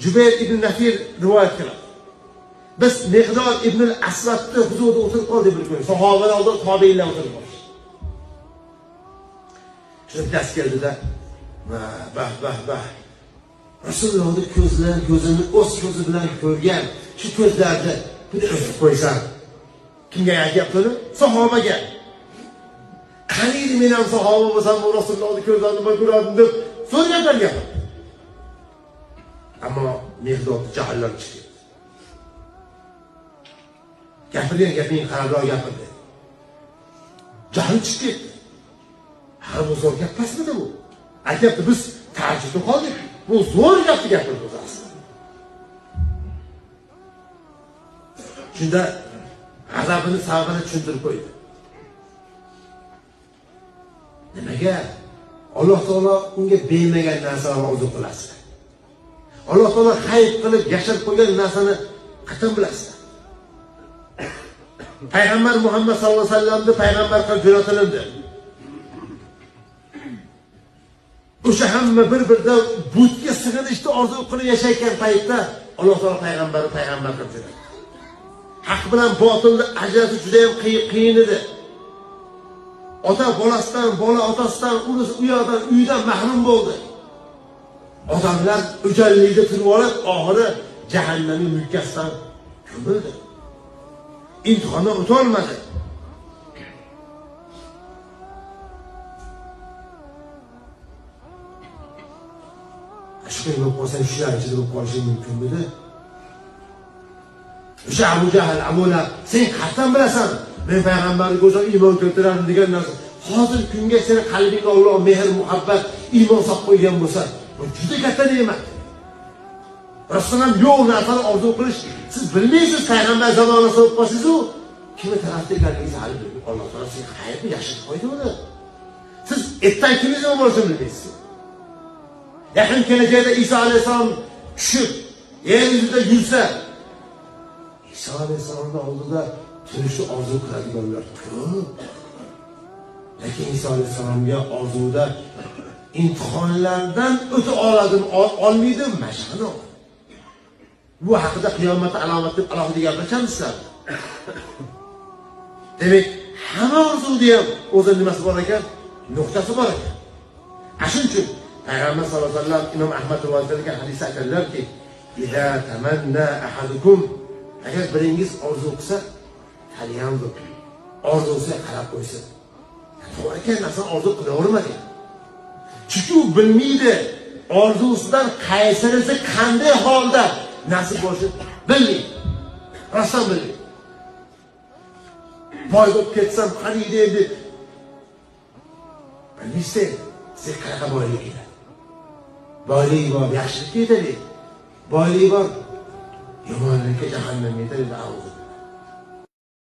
Jubayr ibn Nafir rivoyat qiladi. Biz Miqdor ibn al-Aswadni huzurida o'tirib qoldik bir kun. Sahobalar oldida tobiinlar o'tirib qoldi. Shunda dars keldida, bah. Rasulullohning ko'zini o'z ko'zi bilan ko'rgan shu ko'zlarni buni o'zib qo'ysan. Kimga aytyaptini? Sahobaga. Qaniydi men ham sahoba bo'lsam, bu Rasulullohning ko'zlarini ko'rardim deb so'raganlar gap. Ammo Miqdor jahillar chiqdi. Gapirgan gaping qarabroq gapirdi. Jahl chiqdi. Ha, bu zo'r gap emasmidi bu? Aytyapti, biz ta'jubda qoldik. Bu zo'r gapni gapirdi o'zi. Shunda g'azabini sababini tushuntirib qo'ydi. Nimaga? Alloh taolo unga bermagan narsalarni o'zi qilasiz. Alloh taolo xayr qilib yashirib qo'ygan narsani qachon bilasizlar? Payg'ambar Muhammad sallallohu alayhi vasallamni payg'ambar qilib jo'natildi. O'sha hamma bir-biridan butga sig'inishni orzu qilib yashayotgan paytda Alloh taolo payg'ambar qilib jo'natdi. Haq bilan botilni ajratish juda ham qiyin edi. Ota bolasidan, bola otasidan, unisi u yoqdan, uydan mahrum bo'ldi. Odamlar o'jallikda turib olib, oxiri jahannamning mulkasidan ko'mildi. İmtihana o'tolmadi. Shunday bo'lib qolsa, shular ichida bo'lib qolishi mumkinmidi? O'sha Abu Jahl, Abu Lahab, sen qayerdan bilasan? Men payg'ambarga o'zim iymon keltiraman degan narsa. Hozir kunga seni qalbingga Alloh mehr, muhabbat, iymon solib qo'ygan bo'lsa, bu juda katta ne'mat. Rasululloh yo'q narsani orzu qilish, siz bilmaysiz payg'ambar zamonida bo'lib qolsiz-ku, kimni tarafda ekanligingizni hali bilmaysiz. Alloh taolo sizga xayrni yashirib qo'ydi uni. Siz ertaga kimni nima bo'lishini bilmaysiz. Yaqin kelajakda Iso alayhisalom tushib, yer yuzida yursa, Iso alayhisalomning oldida turishni orzu qiladiganlar ko'p. Lekin Iso alayhisalomga orzuda imtihonlardan o'ta olmaydi, mashqani. Bu haqida qiyomatda alomat deb alohida gapirachamizlar. Demak, hamma orzuda ham o'zining nimasi bor ekan, nuqtasi bor ekan. Shuning uchun Payg'ambar sollallohu alayhi vasallam Imom Ahmad rivoyat qilgan hadisda aytadilarki, "Iza tamanna ahadukum", agar biringiz orzu qilsa, falyanzur, orzusiga qarab qo'ysin. To'g'ri ekan, narsani orzu qilavermadi. Chunki u bilmaydi, orzusidan qaysirisi qanday holda nasib bo'lishini bilmaydi. Rostdan bilmaydi. Boy bo'lib ketsam qaniydi endi. Bilmaysiz, siz qanaqa boylik edi. Boylik bor, yaxshilik yetadi. Boylik bor, yomonlikka jahannamga yetadi.